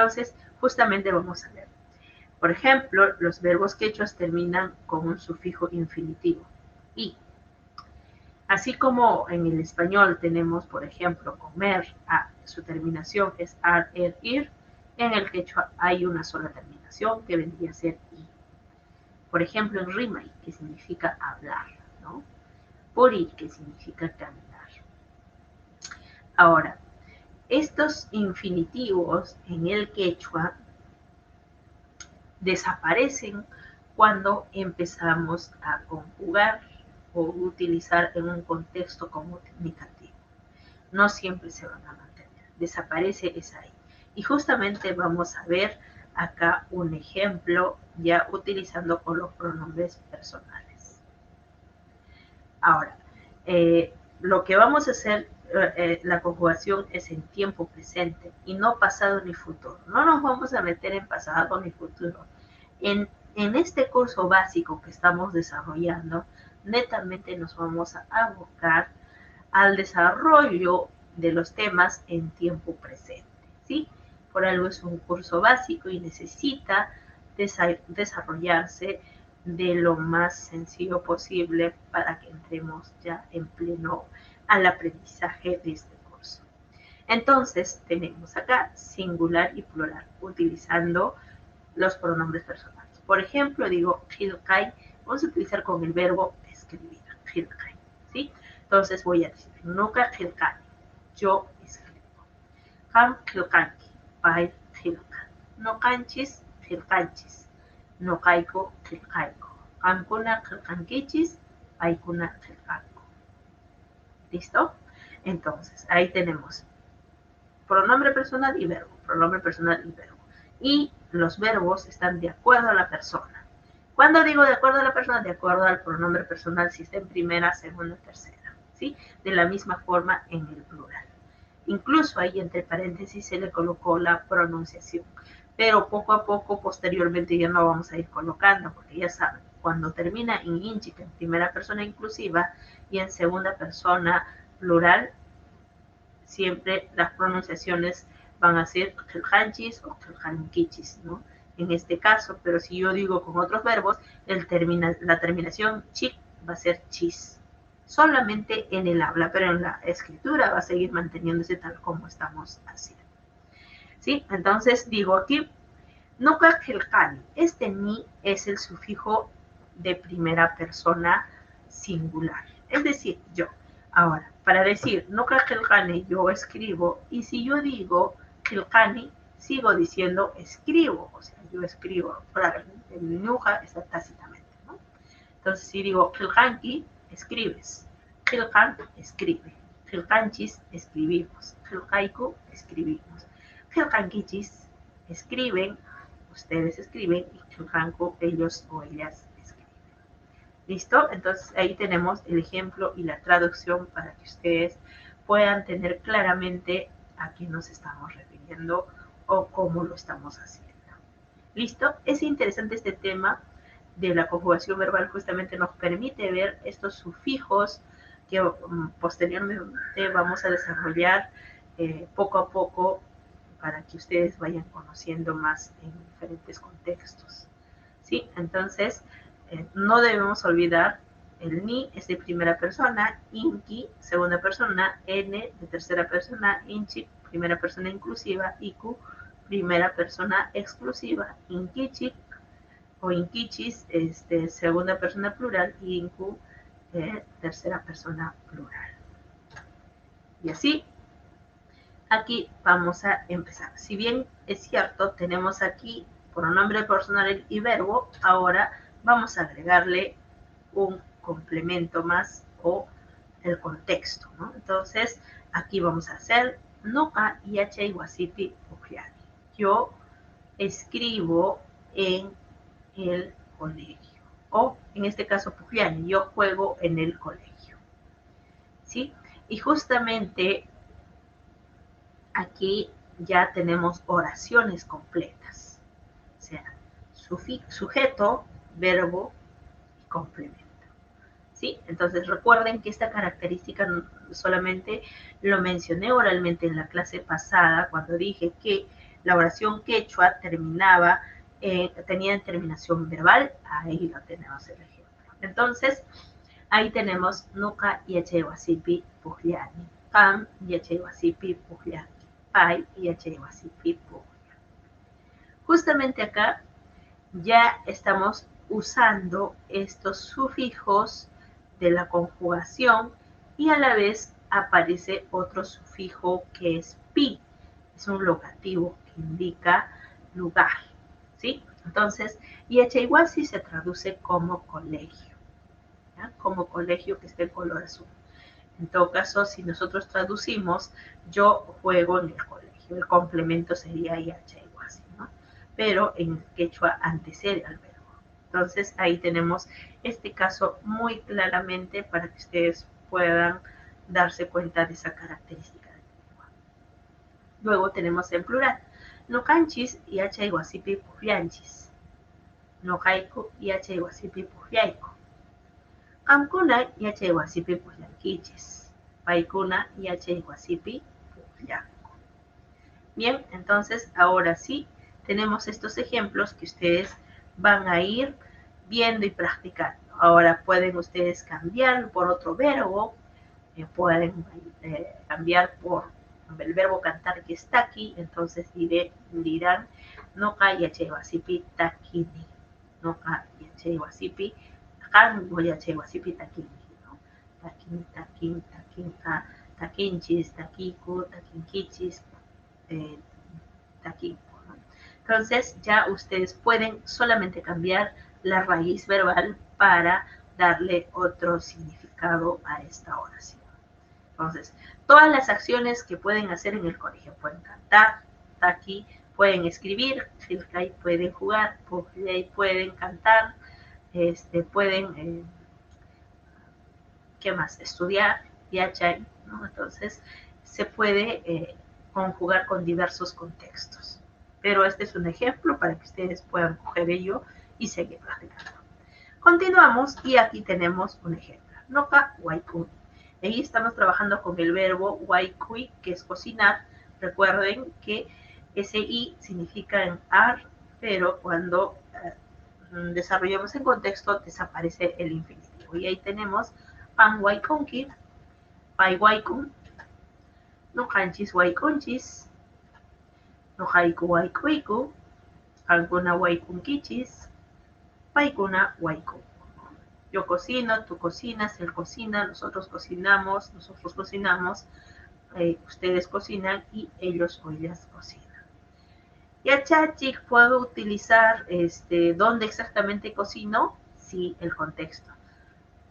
Entonces, justamente vamos a ver. Por ejemplo, los verbos quechuas terminan con un sufijo infinitivo. Y así como en el español tenemos, por ejemplo, comer, su terminación es ar, er, ir, en el quechua hay una sola terminación que vendría a ser i. Por ejemplo, en rimay, que significa hablar, ¿no? Puri, que significa caminar. Ahora, estos infinitivos en el quechua desaparecen cuando empezamos a conjugar o utilizar en un contexto comunicativo. No siempre se van a mantener, desaparece esa I. Y justamente vamos a ver acá un ejemplo ya utilizando con los pronombres personales. Ahora, lo que vamos a hacer, la conjugación es en tiempo presente y no pasado ni futuro. No nos vamos a meter en pasado ni futuro. En este curso básico que estamos desarrollando, netamente nos vamos a abocar al desarrollo de los temas en tiempo presente, ¿sí? Por algo es un curso básico y necesita desarrollarse de lo más sencillo posible para que entremos ya en pleno al aprendizaje de este curso. Entonces, tenemos acá singular y plural, utilizando los pronombres personales. Por ejemplo, digo Hilkai, vamos a utilizar con el verbo escribir, Hilkai, ¿sí? Entonces voy a decir, Nuka Hilkai, yo escribo. Ham Hilkanki, Pai Hilkan. No canchis, Hilkanchis. No kaiko, Hilkaiko. Hamkuna Hilkankichis, Paikuna Hilkanko. ¿Listo? Entonces, ahí tenemos pronombre personal y verbo, pronombre personal y verbo. Y los verbos están de acuerdo a la persona. Cuando digo de acuerdo a la persona, de acuerdo al pronombre personal, si está en primera, segunda, tercera, ¿sí? De la misma forma en el plural. Incluso ahí entre paréntesis se le colocó la pronunciación, pero poco a poco, posteriormente ya no vamos a ir colocando, porque ya saben, cuando termina en inchi, en primera persona inclusiva, y en segunda persona plural, siempre las pronunciaciones van a ser Kelhanchis o Kelhankichis, ¿no? En este caso, pero si yo digo con otros verbos, la terminación chic va a ser chis. Solamente en el habla, pero en la escritura va a seguir manteniéndose tal como estamos haciendo. ¿Sí? Entonces digo aquí, Nuka Kelkani. Este ni es el sufijo de primera persona singular, es decir, yo. Ahora, para decir Nuka Kelkani, yo escribo, y si yo digo Kelkani, sigo diciendo escribo, o sea, yo escribo, probablemente el Nuka está tácitamente, ¿no? Entonces, si digo Kelkanki, escribes. Kelkan, escribe. Kelkanchis, escribimos. Kelkaiku, escribimos. Kelkankichis, escriben, ustedes escriben, y Kelkanku, ellos o ellas escriben. ¿Listo? Entonces ahí tenemos el ejemplo y la traducción para que ustedes puedan tener claramente a qué nos estamos refiriendo o cómo lo estamos haciendo. ¿Listo? Es interesante este tema de la conjugación verbal, justamente nos permite ver estos sufijos que posteriormente vamos a desarrollar poco a poco para que ustedes vayan conociendo más en diferentes contextos. ¿Sí? Entonces, no debemos olvidar el ni es de primera persona, inki, segunda persona, n de tercera persona, inchi, primera persona inclusiva, iku, primera persona exclusiva, inkichi o inkichis, segunda persona plural, y inku, tercera persona plural. Y así, aquí vamos a empezar. Si bien es cierto, tenemos aquí pronombre personal y verbo, ahora vamos a agregarle un complemento más o el contexto, ¿no? Entonces, aquí vamos a hacer Nuka Yache Wasipi Pujiani. Yo escribo en el colegio. O en este caso, Pujiani, yo juego en el colegio. ¿Sí? Y justamente aquí ya tenemos oraciones completas. O sea, sujeto, verbo y complemento. ¿Sí? Entonces recuerden que esta característica solamente lo mencioné oralmente en la clase pasada cuando dije que la oración quechua terminaba, tenía terminación verbal, ahí lo tenemos el ejemplo. Entonces, ahí tenemos nuka yachewasipi pujliani, kam yachewasipi pujliani, pai yachewasipi pujliani. Justamente acá ya estamos usando estos sufijos de la conjugación y a la vez aparece otro sufijo que es pi, es un locativo que indica lugar, ¿sí? Entonces, Yachaywasi se traduce como colegio, ¿ya? Como colegio que esté en color azul. En todo caso, si nosotros traducimos, yo juego en el colegio, el complemento sería Yachaywasi, ¿no? Pero en quechua antecede al verbo. Entonces, ahí tenemos este caso muy claramente para que ustedes puedan darse cuenta de esa característica del lengua. Luego tenemos el plural. No canchis y Yachaywasipi pujlianchis. No haiku y Yachaywasipi pujliaiku. Qamkuna Yachaywasipi pujllankichis. Paikuna Yachaywasipi pujllanku. Bien, entonces ahora sí tenemos estos ejemplos que ustedes van a ir viendo y practicando. Ahora pueden ustedes cambiar por otro verbo, pueden cambiar por el verbo cantar que está aquí, entonces dirán noka yachewasipi takini, noka yachewasipi kango yachewasipi takini, ¿no? Takin, takin, takinka, takinchis, takiku, takinkichis, takin. Entonces ya ustedes pueden solamente cambiar la raíz verbal para darle otro significado a esta oración. Entonces, todas las acciones que pueden hacer en el colegio, pueden cantar, aquí pueden escribir, pueden jugar, pueden cantar, pueden, ¿qué más? Estudiar, yachay, ¿no? Entonces, se puede conjugar con diversos contextos. Pero este es un ejemplo para que ustedes puedan coger ello y seguir practicando. Continuamos y aquí tenemos un ejemplo. Noka waikuni. Ahí estamos trabajando con el verbo waikui, que es cocinar. Recuerden que ese i significa en ar, pero cuando desarrollamos en contexto desaparece el infinitivo. Y ahí tenemos pan waikunki, pai waikun, no kanchis waikunchis, no haiku waikuiku, alguna waikunkichis, paikuna waiku. Yo cocino, tú cocinas, él cocina, nosotros cocinamos, ustedes cocinan y ellos o ellas cocinan. Ya chachik puedo utilizar dónde exactamente cocino, sí, el contexto.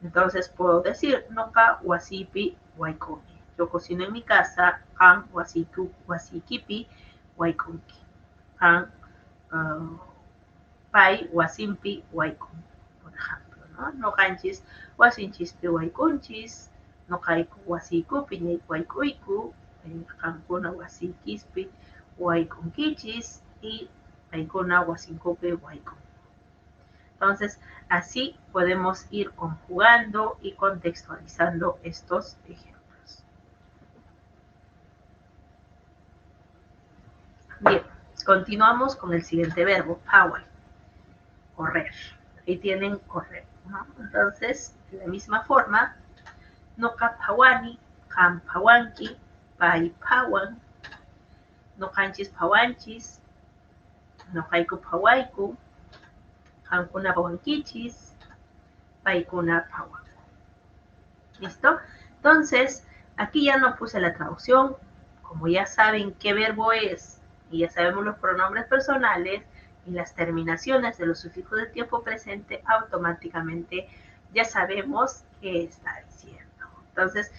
Entonces puedo decir noka wasipi waikuni. Yo cocino en mi casa, kan wasikipi waikunki. Kan pai wasimpi waikun, por ejemplo, ¿no? No canchis wasinchispi waikunchis, no kaiku wasikupi ñay waikuiku, kankuna wasikispi waikunkichis y paikuna wasinkupi waikun. Entonces, así podemos ir conjugando y contextualizando estos ejemplos. Bien, continuamos con el siguiente verbo, power, correr. Ahí tienen correr, ¿no? Entonces, de la misma forma, no kapawani, kam pawanki, pai pawan, no kanchis pawanchis, no haiku pawaiku, kankuna pawankichis, paikuna pawan. ¿Listo? Entonces, aquí ya no puse la traducción. Como ya saben qué verbo es y ya sabemos los pronombres personales y las terminaciones de los sufijos del tiempo presente, automáticamente ya sabemos qué está diciendo. Entonces,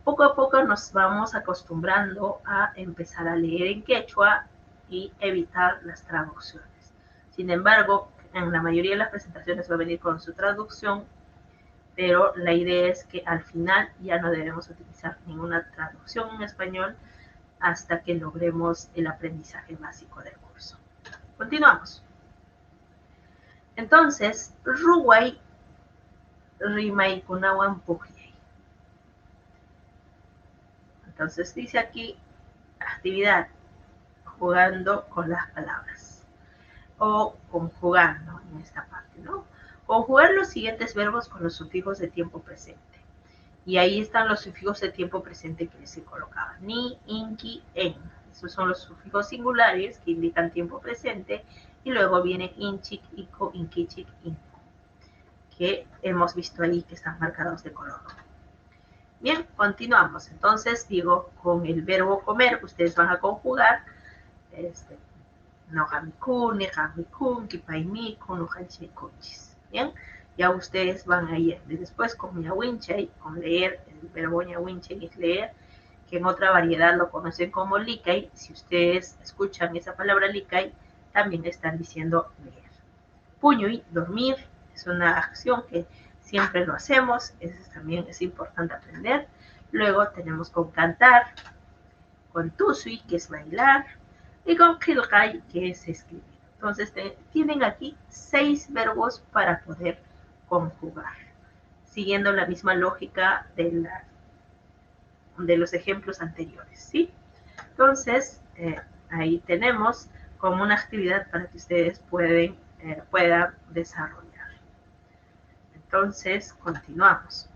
poco a poco nos vamos acostumbrando a empezar a leer en quechua y evitar las traducciones. Sin embargo, en la mayoría de las presentaciones va a venir con su traducción, pero la idea es que al final ya no debemos utilizar ninguna traducción en español hasta que logremos el aprendizaje básico del curso. Continuamos. Entonces, ruway rimaykunawan puqllay. Entonces dice aquí, actividad, jugando con las palabras o conjugando en esta parte, ¿no? Conjugar los siguientes verbos con los sufijos de tiempo presente. Y ahí están los sufijos de tiempo presente que les he colocado. Ni, inki, en. Esos son los sufijos singulares que indican tiempo presente. Y luego viene inchik, iko, inkichik, inku, que hemos visto ahí que están marcados de color rojo. Bien, continuamos. Entonces digo, con el verbo comer, ustedes van a conjugar nohamikun, nehamikun, kipaimikun, nohanchimikunchis. Bien, ya ustedes van a ir después con ñawinchay, con leer, el verbo ñawinchay es leer, que en otra variedad lo conocen como likay. Si ustedes escuchan esa palabra likay, también están diciendo leer. Puñuy, dormir, es una acción que siempre lo hacemos, eso también es importante aprender. Luego tenemos con cantar, con tusui, que es bailar, y con kilkai, que es escribir. Entonces tienen aquí 6 verbos para poder conjugar, siguiendo la misma lógica de los ejemplos anteriores, ¿sí? Entonces, ahí tenemos como una actividad para que ustedes puedan desarrollar. Entonces, continuamos.